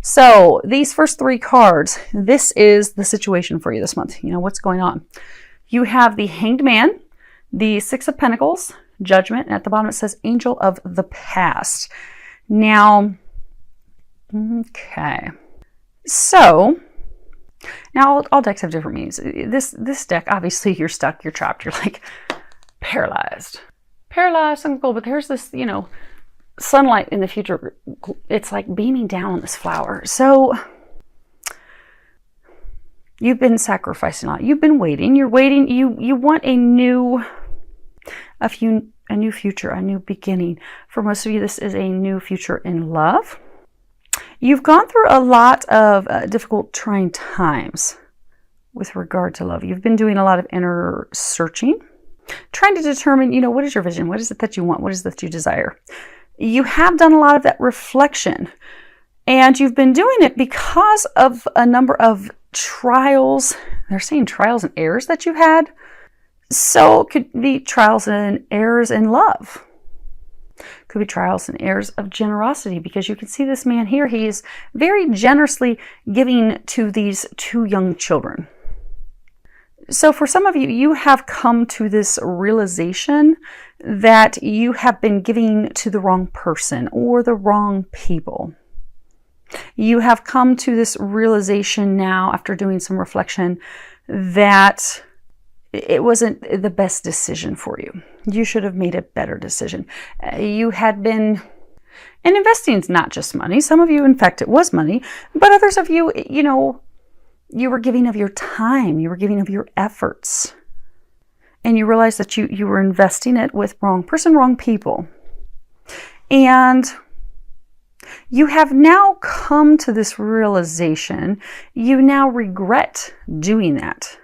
So these first 3 cards, this is the situation for you this month. You know, what's going on? You have the Hanged Man, the 6 of Pentacles, Judgment, and at the bottom it says Angel of the Past. Now, okay. So, now all decks have different meanings. This deck, obviously you're stuck, you're trapped, you're like paralyzed. Paralyzed, uncle, but there's this, you know, sunlight in the future. It's like beaming down on this flower. So you've been sacrificing a lot. You've been waiting. You're waiting. You want a new future, a new beginning. For most of you, this is a new future in love. You've gone through a lot of difficult, trying times with regard to love. You've been doing a lot of inner searching, trying to determine, you know, what is your vision? What is it that you want? What is it that you desire? You have done a lot of that reflection, and you've been doing it because of a number of trials. They're saying trials and errors that you've had. So it could be trials and errors in love. Could be trials and errors of generosity, because you can see this man here. He's very generously giving to these 2 young children. So for some of you, you have come to this realization that you have been giving to the wrong person or the wrong people. You have come to this realization now, after doing some reflection, that it wasn't the best decision for you. You should have made a better decision. You had been, and investing is not just money. Some of you, in fact, it was money, but others of you, you know, you were giving of your time, you were giving of your efforts, and you realized that you were investing it with wrong person, wrong people. And you have now come to this realization. You now regret doing that,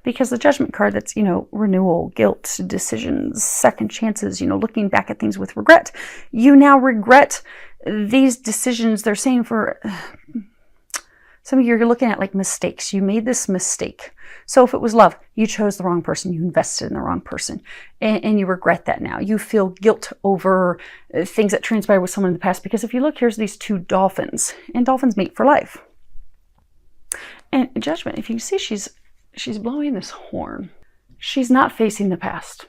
because the Judgment card, that's, you know, renewal, guilt, decisions, second chances, you know, looking back at things with regret. You now regret these decisions. They're saying for some of you, you're looking at like mistakes. You made this mistake. So if it was love, you chose the wrong person. You invested in the wrong person. And you regret that now. You feel guilt over things that transpired with someone in the past. Because if you look, here's these 2 dolphins. And dolphins mate for life. And Judgment, if you see, she's blowing this horn. She's not facing the past.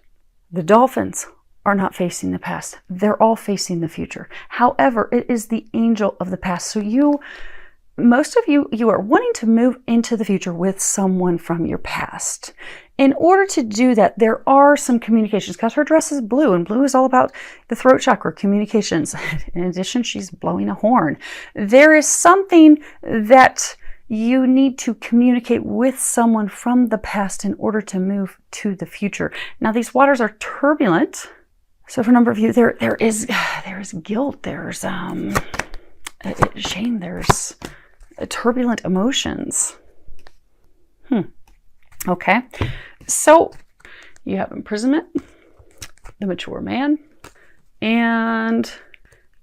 The dolphins are not facing the past. They're all facing the future. However, it is the angel of the past. So most of you are wanting to move into the future with someone from your past. In order to do that, there are some communications, because her dress is blue, and blue is all about the throat chakra, communications. In addition, she's blowing a horn. There is something that you need to communicate with someone from the past in order to move to the future. Now, these waters are turbulent. So for a number of you, there is guilt, there's shame, there's turbulent emotions. Okay. So you have imprisonment, the mature man, and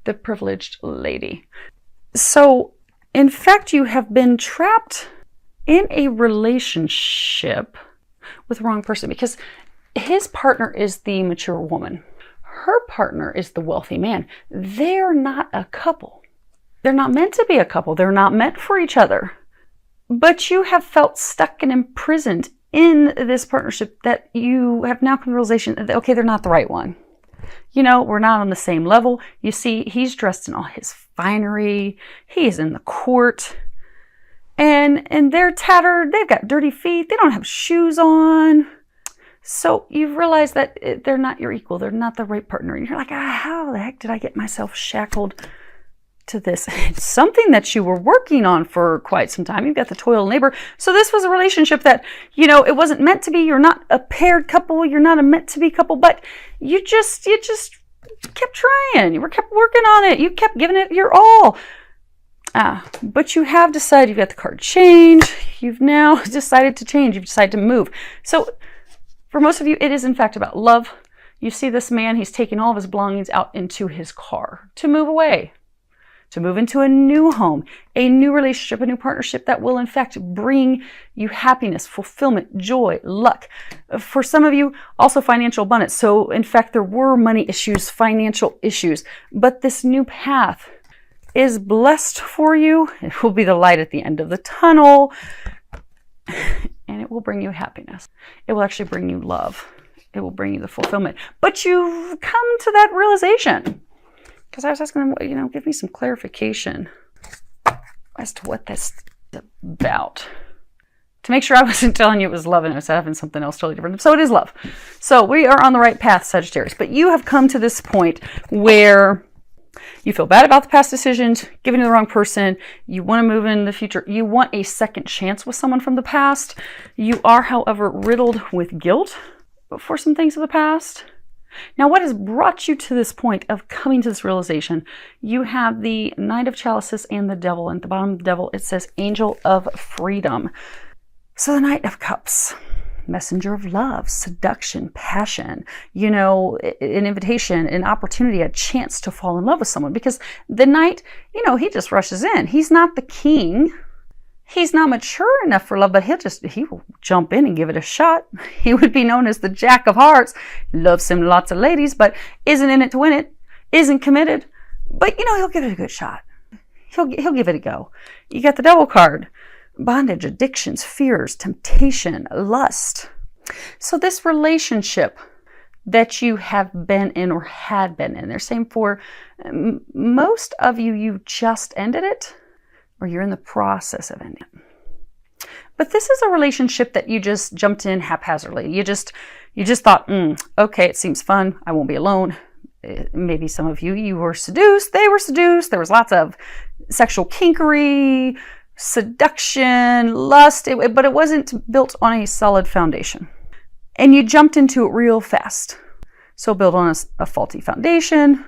the privileged lady. So in fact, you have been trapped in a relationship with the wrong person, because his partner is the mature woman. Her partner is the wealthy man. They're not a couple. They're not meant to be a couple. They're not meant for each other. But you have felt stuck and imprisoned in this partnership that you have now come to the realization that, okay, they're not the right one. You know, we're not on the same level. You see, he's dressed in all his finery. He's in the court. And they're tattered. They've got dirty feet. They don't have shoes on. So you've realized that they're not your equal. They're not the right partner. And you're like, how the heck did I get myself shackled to this? It's something that you were working on for quite some time. You've got the toil and labor. So this was a relationship that, you know, it wasn't meant to be. You're not a paired couple. You're not a meant to be couple, but you just kept trying. You kept working on it. You kept giving it your all. But you have decided, you've got the card change. You've now decided to change. You've decided to move. So for most of you, it is in fact about love. You see this man, he's taking all of his belongings out into his car to move away, to move into a new home, a new relationship, a new partnership that will in fact bring you happiness, fulfillment, joy, luck. For some of you, also financial abundance. So in fact, there were money issues, financial issues, but this new path is blessed for you. It will be the light at the end of the tunnel, and it will bring you happiness. It will actually bring you love. It will bring you the fulfillment. But you've come to that realization, because I was asking them, give me some clarification as to what that's about, to make sure I wasn't telling you it was love and it was having something else totally different. So it is love. So we are on the right path, Sagittarius. But you have come to this point where you feel bad about the past decisions, giving to the wrong person. You want to move in the future. You want a second chance with someone from the past. You are, however, riddled with guilt for some things of the past. Now, what has brought you to this point of coming to this realization? You have the Knight of Chalices and the Devil. And at the bottom of the Devil, it says Angel of Freedom. So the Knight of Cups, messenger of love, seduction, passion, an invitation, an opportunity, a chance to fall in love with someone. Because the Knight, he just rushes in. He's not the king. He's not mature enough for love, but he will jump in and give it a shot. He would be known as the Jack of Hearts. Loves him lots of ladies, but isn't in it to win it, isn't committed. But, he'll give it a good shot. He'll give it a go. You got the Devil card. Bondage, addictions, fears, temptation, lust. So this relationship that you have been in or had been in, they're saying for most of you, you just ended it or you're in the process of ending it. But this is a relationship that you just jumped in haphazardly. You just thought, okay, it seems fun. I won't be alone. Maybe some of you were seduced. They were seduced. There was lots of sexual kinkery, seduction, lust, but it wasn't built on a solid foundation. And you jumped into it real fast. So built on a faulty foundation.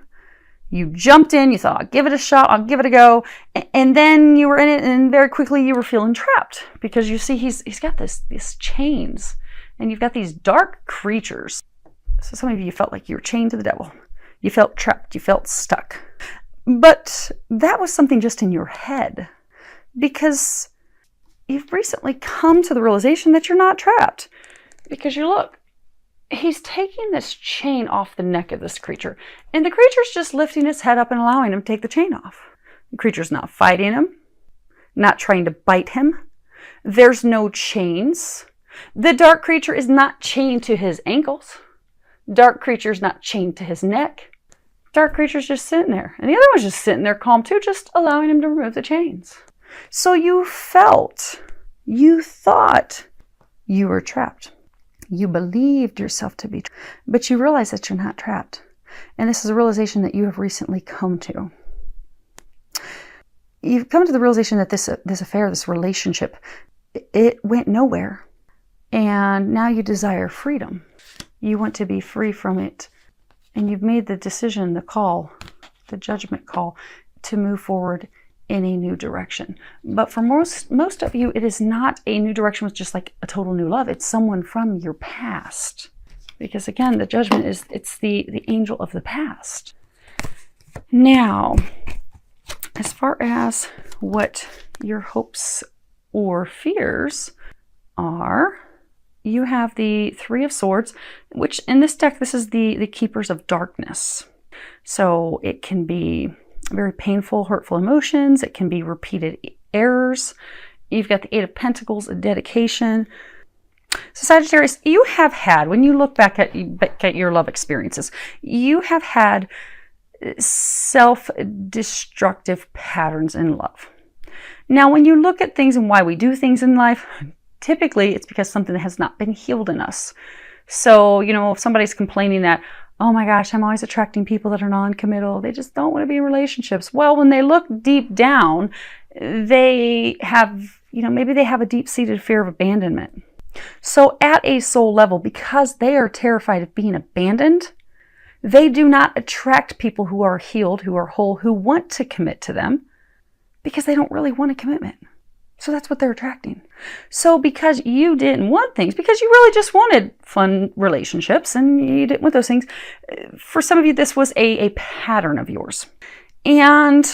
You jumped in, you thought, I'll give it a shot, I'll give it a go. And then you were in it, and very quickly you were feeling trapped. Because you see, he's got these chains, and you've got these dark creatures. So some of you felt like you were chained to the devil. You felt trapped, you felt stuck. But that was something just in your head. Because you've recently come to the realization that you're not trapped. Because he's taking this chain off the neck of this creature. And the creature's just lifting its head up and allowing him to take the chain off. The creature's not fighting him, not trying to bite him. There's no chains. The dark creature is not chained to his ankles. Dark creature's not chained to his neck. Dark creature's just sitting there. And the other one's just sitting there calm too, just allowing him to remove the chains. So you thought you were trapped. You believed yourself to be trapped, but you realize that you're not trapped. And this is a realization that you have recently come to. You've come to the realization that this affair, this relationship, it went nowhere. And now you desire freedom. You want to be free from it. And you've made the decision, the call, the judgment call to move forward in a new direction. But for most of you, it is not a new direction with just like a total new love. It's someone from your past. Because again, the judgment it's the angel of the past. Now, as far as what your hopes or fears are, you have the Three of Swords, which in this deck, this is the keepers of darkness. So it can be very painful, hurtful emotions. It can be repeated errors. You've got the Eight of Pentacles, a dedication. So Sagittarius, you have had, when you look back at your love experiences, you have had self-destructive patterns in love. Now, when you look at things and why we do things in life, typically it's because something has not been healed in us. So, if somebody's complaining that, oh my gosh, I'm always attracting people that are non-committal. They just don't want to be in relationships. Well, when they look deep down, they have, maybe they have a deep-seated fear of abandonment. So at a soul level, because they are terrified of being abandoned, they do not attract people who are healed, who are whole, who want to commit to them, because they don't really want a commitment. So that's what they're attracting. So because you didn't want things, because you really just wanted fun relationships and you didn't want those things, for some of you, this was a pattern of yours. And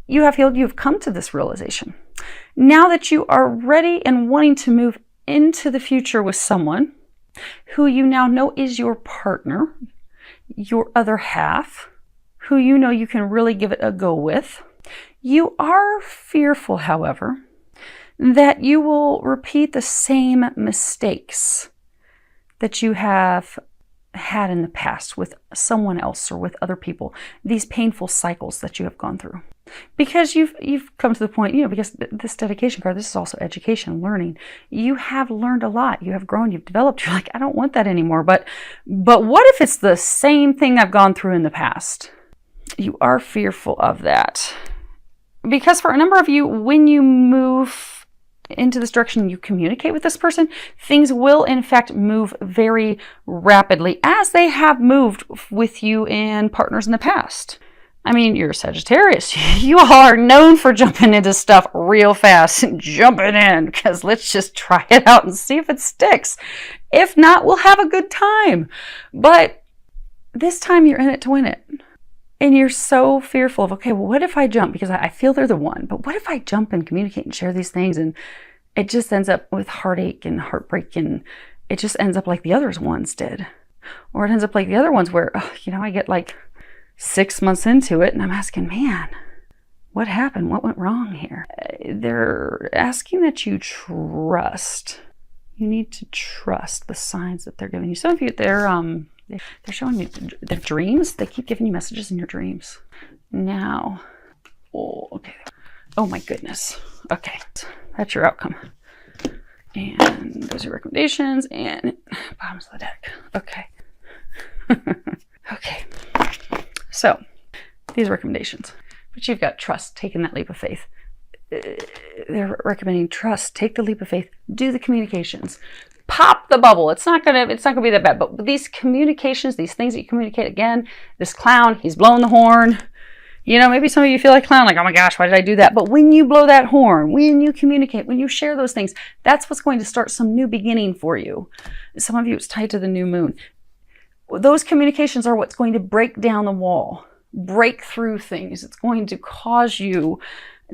you have healed, you've come to this realization. Now that you are ready and wanting to move into the future with someone who you now know is your partner, your other half, who you know you can really give it a go with. You are fearful, however, that you will repeat the same mistakes that you have had in the past with someone else or with other people, these painful cycles that you have gone through. Because you've come to the point, because this dedication card, this is also education, learning. You have learned a lot. You have grown, you've developed. You're like, I don't want that anymore. But what if it's the same thing I've gone through in the past? You are fearful of that. Because for a number of you, when you move into this direction, you communicate with this person, things will in fact move very rapidly, as they have moved with you and partners in the past. I mean, you're a Sagittarius. You all are known for jumping into stuff real fast and jumping in, because let's just try it out and see if it sticks. If not, we'll have a good time. But this time you're in it to win it. And you're so fearful of, okay, well, what if I jump? Because I feel they're the one. But what if I jump and communicate and share these things, and it just ends up with heartache and heartbreak, and it just ends up like the other ones did. Or it ends up like the other ones where, I get like 6 months into it and I'm asking, man, what happened? What went wrong here? They're asking that you trust. You need to trust the signs that they're giving you. Some of you, they're showing you their dreams. They keep giving you messages in your dreams. Now, okay. Oh my goodness. Okay, that's your outcome. And those are your recommendations, and bottoms of the deck. Okay. Okay. So, these are recommendations. But you've got trust, taking that leap of faith. They're recommending trust, take the leap of faith, do the communications. Pop the bubble. It's not gonna be that bad. But these communications, these things that you communicate, again, this clown, he's blowing the horn. Maybe some of you feel like clown, like, oh my gosh, why did I do that? But when you blow that horn, when you communicate, when you share those things, that's what's going to start some new beginning for you. Some of you, it's tied to the new moon. Those communications are what's going to break down the wall, break through things. It's going to cause you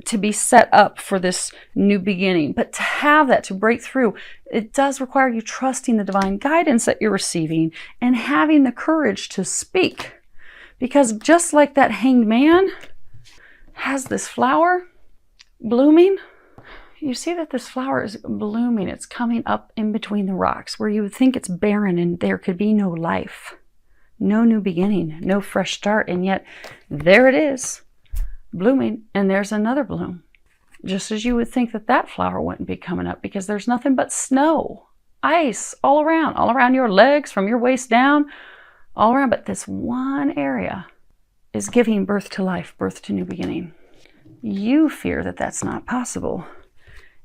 to be set up for this new beginning. But to have that, to break through, it does require you trusting the divine guidance that you're receiving and having the courage to speak. Because just like that hanged man has this flower blooming, you see that this flower is blooming. It's coming up in between the rocks where you would think it's barren and there could be no life, no new beginning, no fresh start. And yet there it is, blooming, and there's another bloom. Just as you would think that flower wouldn't be coming up, because there's nothing but snow, ice all around your legs, from your waist down, all around. But this one area is giving birth to life, birth to new beginning. You fear that that's not possible,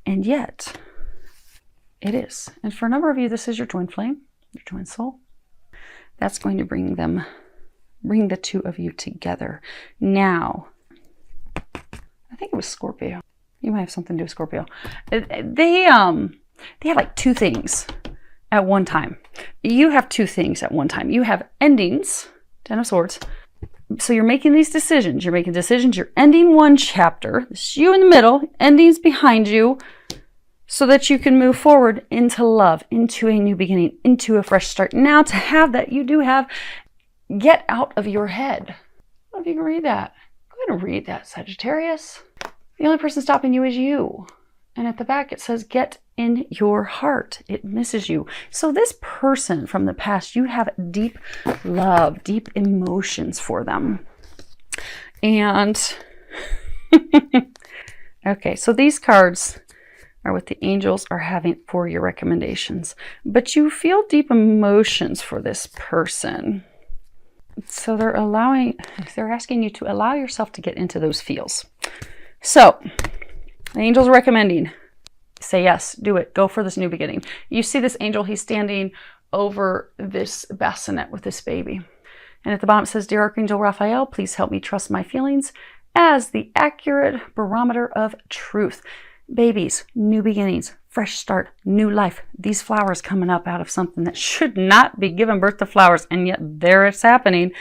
and yet it is. And for a number of you, this is your twin flame, your twin soul. That's going to bring the two of you together. Now, I think it was Scorpio. You might have something to do with Scorpio. They have like two things at one time. You have two things at one time. You have endings, Ten of Swords. So you're making these decisions. You're making decisions. You're ending one chapter. It's you in the middle, endings behind you, so that you can move forward into love, into a new beginning, into a fresh start. Now, to have that, you do have get out of your head. I don't know if you can read that. Go ahead and read that, Sagittarius. The only person stopping you is you. And at the back it says, get in your heart. It misses you. So this person from the past, you have deep love, deep emotions for them. And okay, so these cards are what the angels are having for your recommendations. But you feel deep emotions for this person. So they're asking you to allow yourself to get into those feels. So the angel's recommending, say yes, do it, go for this new beginning. You see this angel, he's standing over this bassinet with this baby. And at the bottom it says, Dear Archangel Raphael, please help me trust my feelings as the accurate barometer of truth. Babies, new beginnings, fresh start, new life. These flowers coming up out of something that should not be giving birth to flowers, and yet there it's happening.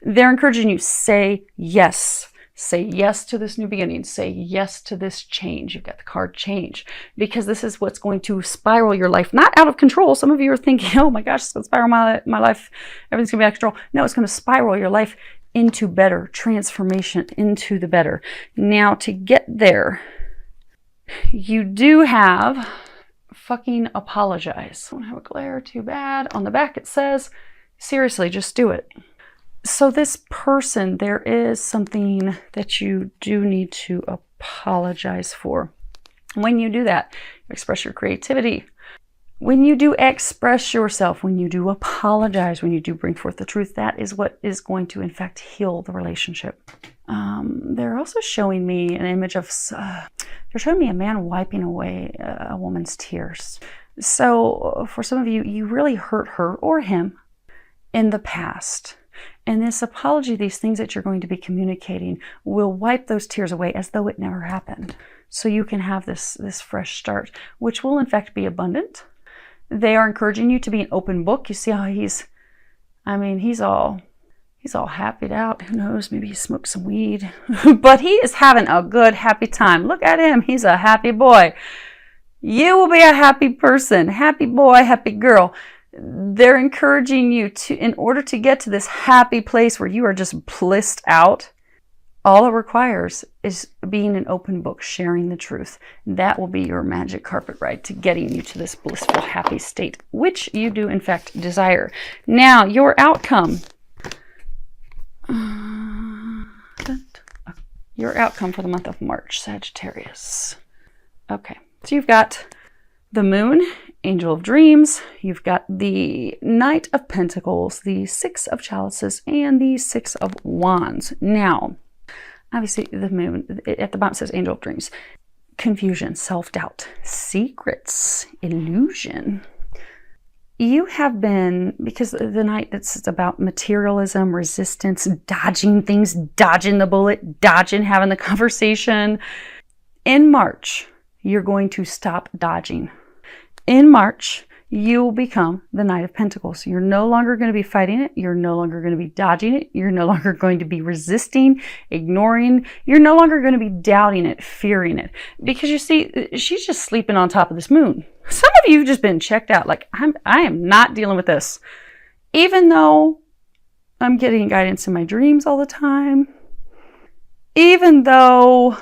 They're encouraging you, say yes. Say yes to this new beginning. Say yes to this change. You've got the card change, because this is what's going to spiral your life, not out of control. Some of you are thinking, oh my gosh, it's going to spiral my life. Everything's going to be out of control. No, it's going to spiral your life into better, transformation into the better. Now, to get there, you do have fucking apologize. Don't have a glare too bad. On the back it says, seriously, just do it. So this person, there is something that you do need to apologize for. When you do that, you express your creativity. When you do express yourself, when you do apologize, when you do bring forth the truth, that is what is going to, in fact, heal the relationship. They're also showing me an image of, they're showing me a man wiping away a woman's tears. So for some of you, you really hurt her or him in the past. And this apology, these things that you're going to be communicating, will wipe those tears away as though it never happened. So you can have this fresh start, which will in fact be abundant. They are encouraging you to be an open book. You see how he's all happied out. Who knows? Maybe he smoked some weed. But he is having a good, happy time. Look at him. He's a happy boy. You will be a happy person. Happy boy, happy girl. They're encouraging you to, in order to get to this happy place where you are just blissed out, all it requires is being an open book, sharing the truth. That will be your magic carpet ride to getting you to this blissful, happy state, which you do, in fact, desire. Now, your outcome. Your outcome for the month of March, Sagittarius. Okay, so you've got the moon, angel of dreams. You've got the Knight of Pentacles, the Six of Chalices, and the Six of Wands. Now, obviously, the moon, at the bottom says angel of dreams. Confusion, self-doubt, secrets, illusion. You have been, because the night it's about materialism, resistance, dodging things, dodging the bullet, dodging having the conversation. In March, you're going to stop dodging. In March, you will become the Knight of Pentacles. You're no longer going to be fighting it. You're no longer going to be dodging it. You're no longer going to be resisting, ignoring. You're no longer going to be doubting it, fearing it. Because you see, she's just sleeping on top of this moon. Some of you have just been checked out. Like, I am not dealing with this. Even though I'm getting guidance in my dreams all the time. Even though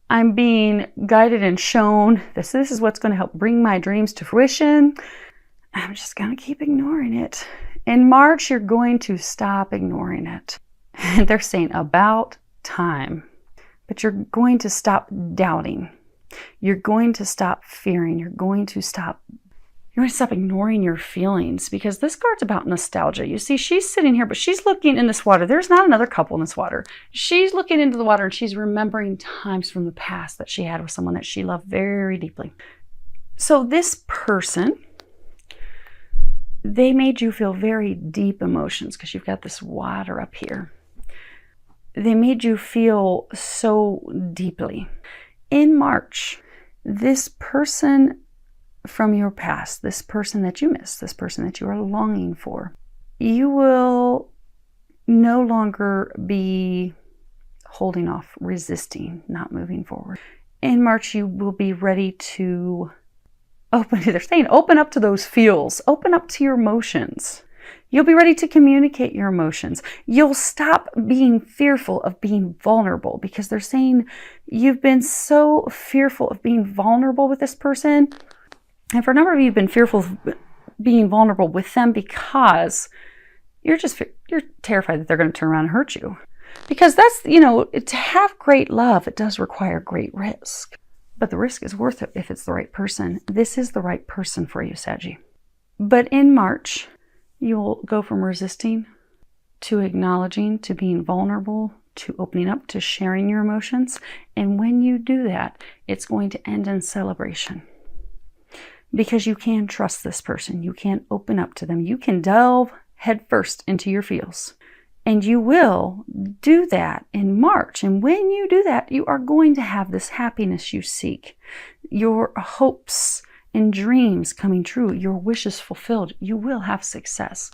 I'm being guided and shown this is what's going to help bring my dreams to fruition, I'm just going to keep ignoring it. In March, you're going to stop ignoring it. And they're saying about time. But you're going to stop doubting. You're going to stop fearing. You're going to stop ignoring your feelings, because this card's about nostalgia. You see, she's sitting here, but she's looking in this water. There's not another couple in this water. She's looking into the water and she's remembering times from the past that she had with someone that she loved very deeply. So this person, they made you feel very deep emotions because you've got this water up here. They made you feel so deeply. In March, this person from your past, this person that you miss, this person that you are longing for, you will no longer be holding off, resisting, not moving forward. In March, you will be ready to they're saying open up to those feels, open up to your emotions. You'll be ready to communicate your emotions. You'll stop being fearful of being vulnerable, because they're saying you've been so fearful of being vulnerable with this person. And for a number of you, you've been fearful of being vulnerable with them because you're terrified that they're going to turn around and hurt you. Because that's, to have great love, it does require great risk. But the risk is worth it if it's the right person. This is the right person for you, Saggy. But in March, you'll go from resisting to acknowledging, to being vulnerable, to opening up, to sharing your emotions. And when you do that, it's going to end in celebration. Because you can trust this person. You can open up to them. You can delve headfirst into your feels. And you will do that in March. And when you do that, you are going to have this happiness you seek. Your hopes and dreams coming true. Your wishes fulfilled. You will have success.